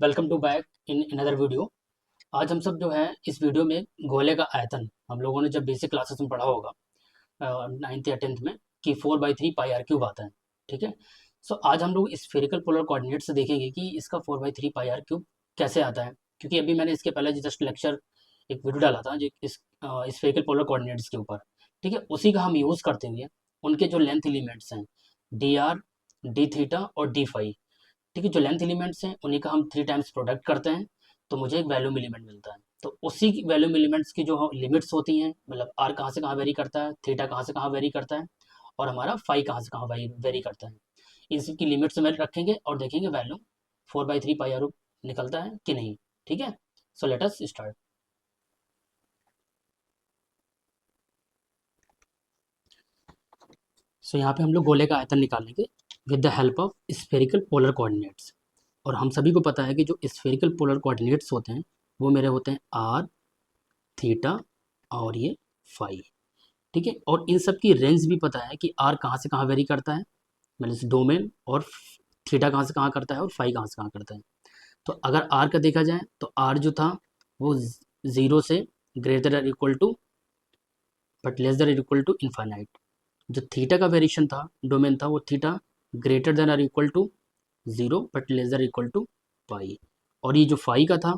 Welcome to back in another video. आज हम सब जो है इस वीडियो में गोले का आयतन हम लोगों ने जब बेसिक क्लासेस में पढ़ा होगा 9th या 10th में कि 4/3 πr³ आता है। ठीक है। सो आज हम लोग स्फेरिकल पोलर कोऑर्डिनेट से देखेंगे कि इसका 4/3 πr³ कैसे आता है, क्योंकि अभी मैंने इसके पहले जस्ट लेक्चर एक वीडियो डाला था जो इस स्फेरिकल पोलर कोऑर्डिनेट्स के ऊपर। ठीक है, उसी का हम यूज़ करते हुए उनके जो लेंथ एलिमेंट्स हैं dr, d थीटा और d फाई। ठीक है, जो लेंथ एलिमेंट्स हैं उन्हीं का हम 3 टाइम्स प्रोडक्ट करते हैं तो मुझे एक वैल्यूम एलिमेंट मिलता है। तो उसी वैल्यूम एलिमेंट्स की जो लिमिट्स होती हैं, मतलब आर कहाँ से कहाँ वेरी करता है, थीटा कहाँ से कहाँ वेरी करता है और हमारा फाई कहाँ से कहाँ वेरी करता है, इन सब की लिमिट्स में रखेंगे और देखेंगे वैल्यूम 4/3 πr निकलता है कि नहीं। ठीक है, सो लेट अस स्टार्ट। सो यहाँ पे हम लोग गोले का आयतन निकालेंगे with the help of spherical polar coordinates. और हम सभी को पता है कि जो स्फेरिकल पोलर कोऑर्डिनेट्स होते हैं वो मेरे होते हैं आर, थीटा और ये फाई। ठीक है, और इन सब की रेंज भी पता है कि आर कहाँ से कहाँ वेरी करता है, मतलब डोमेन, और थीटा कहाँ से कहाँ करता है और फाई कहाँ से कहाँ करता है। तो अगर आर का देखा जाए तो आर जो था वो 0 से greater than equal to but less than equal to infinite. जो थीटा का वेरिएशन था, डोमेन था, वो थीटा ग्रेटर देन और equal to 0 but less than equal to pi. और ये जो फाई का था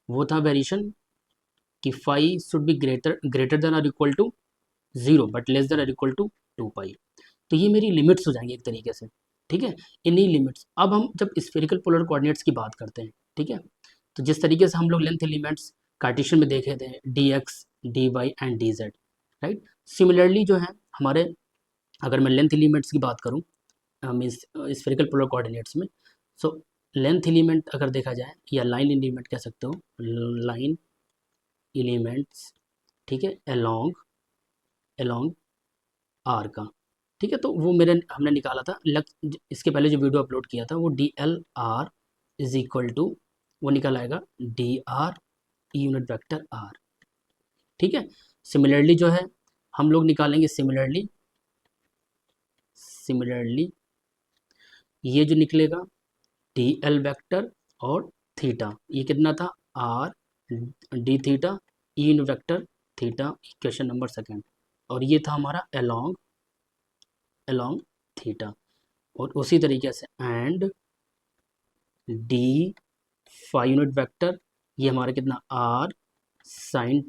वो था वेरिएशन कि phi should be greater than और equal to 0 but less than और इक्वल टू 2 पाई। तो ये मेरी लिमिट्स हो जाएंगी एक तरीके से। ठीक है, इन्हीं लिमिट्स। अब हम जब स्फेरिकल पोलर कोऑर्डिनेट्स की बात करते हैं, ठीक है, तो जिस तरीके से हम लोग लेंथ एलिमेंट्स कार्टेशियन में देखे थे dx, dy and dz, right. Similarly जो है हमारे, अगर मैं लेंथ एलिमेंट्स की बात करूँ मीन्स स्फेरिकल पोलर कोऑर्डिनेट्स में, सो लेंथ एलिमेंट अगर देखा जाए या लाइन एलिमेंट कह सकते हो, लाइन एलिमेंट्स, ठीक है, अलोंग अलोंग आर का। ठीक है, तो वो मेरे हमने निकाला था इसके पहले जो वीडियो अपलोड किया था वो DL/R इज इक्वल टू, वो निकल आएगा DR यूनिट वेक्टर R। ठीक है, सिमिलरली जो है हम लोग निकालेंगे सिमिलरली ये जो निकलेगा DL वेक्टर और थीटा, ये कितना था R D theta unit vector theta, equation number second. और ये था हमारा अलोंग थीटा। और उसी तरीके से and d phi unit vector, ये हमारा कितना आर साइन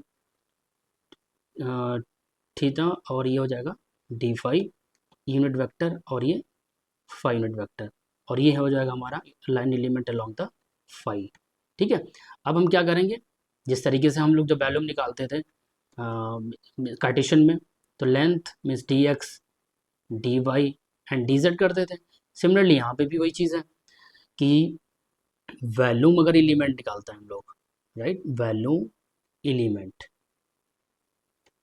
थीटा, और ये हो जाएगा डी फाई यूनिट वेक्टर और ये फाई यूनिट वेक्टर, और ये हो जाएगा हमारा line element along the phi. ठीक है, अब हम क्या करेंगे, जिस तरीके से हम लोग जब वैल्यूम निकालते थे कार्टेशियन में, तो length means d x, d y and d z करते थे। सिमिलरली यहाँ पे भी वही चीज़ है कि वैल्यूम अगर एलिमेंट निकालते हैं हम लोग, राइट, वैल्यूम एलिमेंट।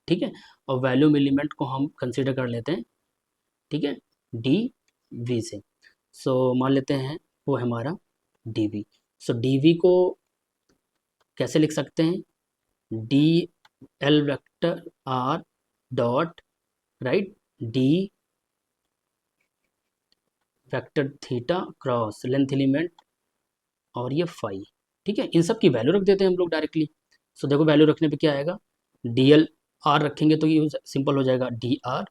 ठीक है, और वैल्यूम एलिमेंट को हम कंसीडर कर लेते हैं, ठीक है, डी वी से। सो मान लेते हैं वो है हमारा d v. So d v को कैसे लिख सकते हैं, d l vector r dot, right, d vector theta cross length element और ये फाई। ठीक है, इन सब की वैल्यू रख देते हैं हम लोग डायरेक्टली। सो देखो वैल्यू रखने पे क्या आएगा, डी एल आर रखेंगे तो ये सिंपल हो जाएगा डी आर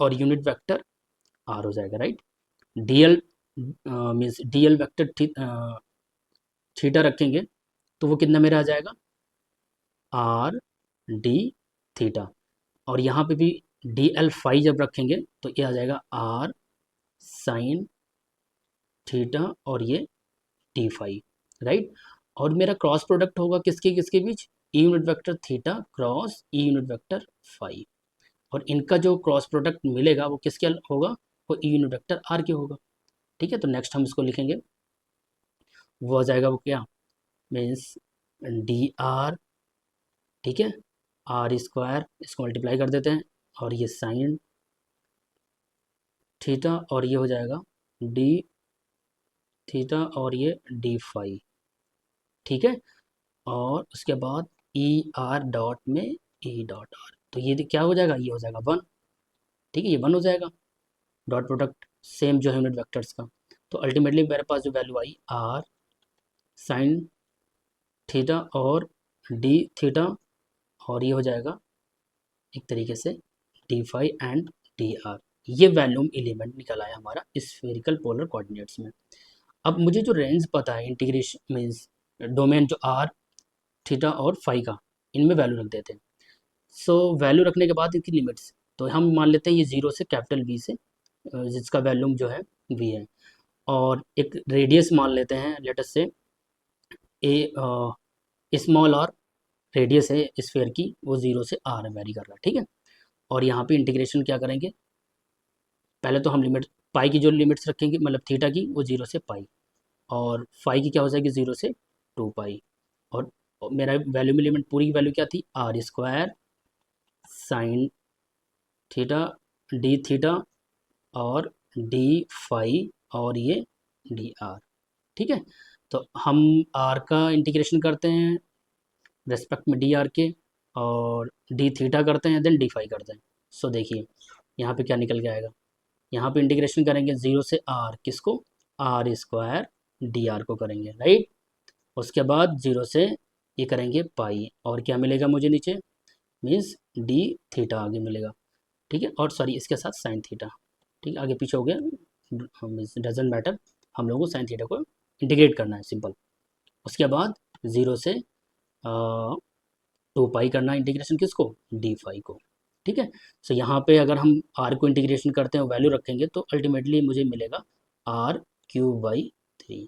और यूनिट वेक्टर आर हो जाएगा, right. D L means D L vector theta रखेंगे तो वो कितना मेरा आ जाएगा आर डी थीटा। और यहाँ पे भी डी एल फाई जब रखेंगे तो ये आ जाएगा आर साइन थीटा और ये टी फाई, राइट। और मेरा क्रॉस प्रोडक्ट होगा किसके किसके बीच, ई यूनिट वेक्टर थीटा क्रॉस ई यूनिट वेक्टर फाई। और इनका जो क्रॉस प्रोडक्ट मिलेगा वो किसके होगा, वो ई यूनिट वेक्टर आर के होगा। ठीक है, तो नेक्स्ट हम इसको लिखेंगे, वो आ जाएगा वो क्या, मीन्स डी आर, ठीक है, आर स्क्वायर, इसको मल्टीप्लाई कर देते हैं और ये साइन थीटा और ये हो जाएगा डी थीटा और ये डी फाई। ठीक है, और उसके बाद ई आर डॉट में ई डॉट आर, तो ये क्या हो जाएगा, ये हो जाएगा 1। ठीक है, ये 1 हो जाएगा, डॉट प्रोडक्ट सेम जो है यूनिट वेक्टर्स का। तो अल्टीमेटली मेरे पास जो वैल्यू आई आर साइन थीटा और डी थीटा, और ये हो जाएगा एक तरीके से d phi and d r. ये वैल्यूम एलिमेंट निकल आया हमारा स्फेरिकल पोलर कोऑर्डिनेट्स में। अब मुझे जो रेंज पता है, इंटीग्रेशन मीन्स डोमेन जो आर थीटा और फाई का, इनमें वैल्यू रख देते हैं। सो वैल्यू रखने के बाद इनकी लिमिट्स, तो हम मान लेते हैं ये 0 से कैपिटल वी से, जिसका वैल्यूम जो है वी है, और एक रेडियस मान लेते हैं, लेट अस से ए स्मॉल आर रेडियस है स्फेयर की, वो 0 से आर वेरी कर रहा है, ठीक है। और यहाँ पे इंटीग्रेशन क्या करेंगे, पहले तो हम लिमिट पाई की जो लिमिट्स रखेंगे, मतलब थीटा की, वो 0 से पाई, और फाई की क्या हो जाएगी 0 से 2 पाई, और मेरा वैल्यू में लिमिट पूरी की वैल्यू क्या थी, r square sine theta d theta और डी फाई और ये डी आर, ठीक है। तो हम आर का इंटीग्रेशन करते हैं रेस्पेक्ट में डी आर के, और डी थीटा करते हैं, देन डी फाई करते हैं। सो देखिए यहाँ पे क्या निकल के आएगा, यहाँ पे इंटीग्रेशन करेंगे 0 से आर, किसको, आर स्क्वायर डी आर को करेंगे, राइट। उसके बाद 0 से ये करेंगे पाई, और क्या मिलेगा मुझे नीचे, मीन्स डी थीटा आगे मिलेगा, ठीक है। और सॉरी इसके साथ साइन थीटा, ठीक है, आगे पीछे हो गया, डजेंट मैटर, हम लोगों को साइन थीटा को इंटीग्रेट करना है, सिंपल। उसके बाद 0 से 2 पाई करना है इंटीग्रेशन, किसको, डी फाई को, ठीक है। सो यहाँ पे अगर हम आर को इंटीग्रेशन करते हैं, वैल्यू रखेंगे, तो अल्टीमेटली मुझे मिलेगा आर क्यूब बाई 3,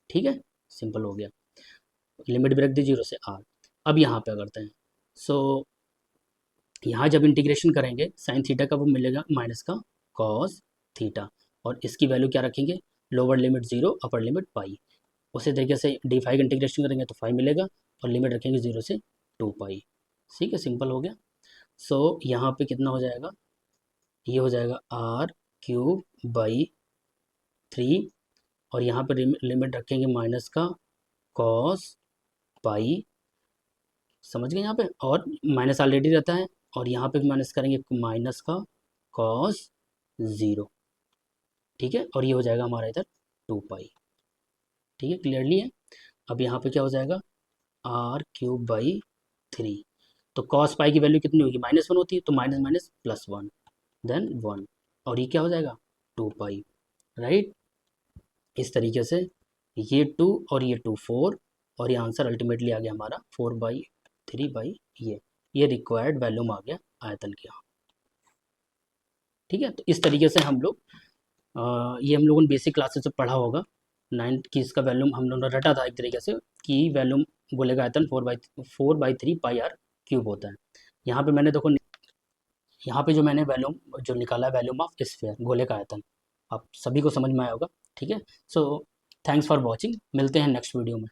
ठीक है, सिंपल हो गया। लिमिट भी रख दी 0 से आर। अब यहाँ पे करते हैं, सो यहाँ जब इंटीग्रेशन करेंगे साइन थीटा का, वो मिलेगा माइनस का कॉस थीटा, और इसकी वैल्यू क्या रखेंगे, लोअर लिमिट 0 अपर लिमिट पाई। उसी तरीके से डी फाई का इंटीग्रेशन करेंगे तो 5 मिलेगा, और लिमिट रखेंगे 0 से 2 पाई, ठीक है, सिंपल हो गया। सो यहाँ पे कितना हो जाएगा, ये हो जाएगा आर क्यूब बाई 3, और यहाँ पे लिमिट रखेंगे माइनस का कॉस पाई, समझ गए यहाँ पे, और माइनस ऑलरेडी रहता है, और यहाँ पे भी माइनस करेंगे माइनस का कॉस 0, ठीक है, और ये हो जाएगा हमारा इधर 2 पाई, ठीक है, क्लियरली है। अब यहाँ पे क्या हो जाएगा, आर क्यूब बाई 3, तो कॉस पाई की वैल्यू कितनी होगी, -1 होती है, तो माइनस माइनस +1 देन 1, और ये क्या हो जाएगा 2 पाई, राइट। इस तरीके से ये 2 और ये 2 4, और ये आंसर अल्टीमेटली आ गया हमारा 4/3 ये रिक्वायर्ड वैल्यूम आ गया आयतन के यहाँ, ठीक है। तो इस तरीके से हम लोग ये हम लोगों ने बेसिक क्लासेस से पढ़ा होगा 9th की, इसका वैल्यूम हम लोगों ने रटा था एक तरीके से, कि वैल्यूम गोले का आयतन 4/3 पाई आर क्यूब होता है। यहाँ पे मैंने देखो, यहाँ पे जो मैंने वैल्यूम जो निकाला है, वैल्यूम ऑफ स्फीयर, गोले का आयतन, आप सभी को समझ में आया होगा, ठीक है। सो थैंक्स फॉर वॉचिंग, मिलते हैं नेक्स्ट वीडियो में।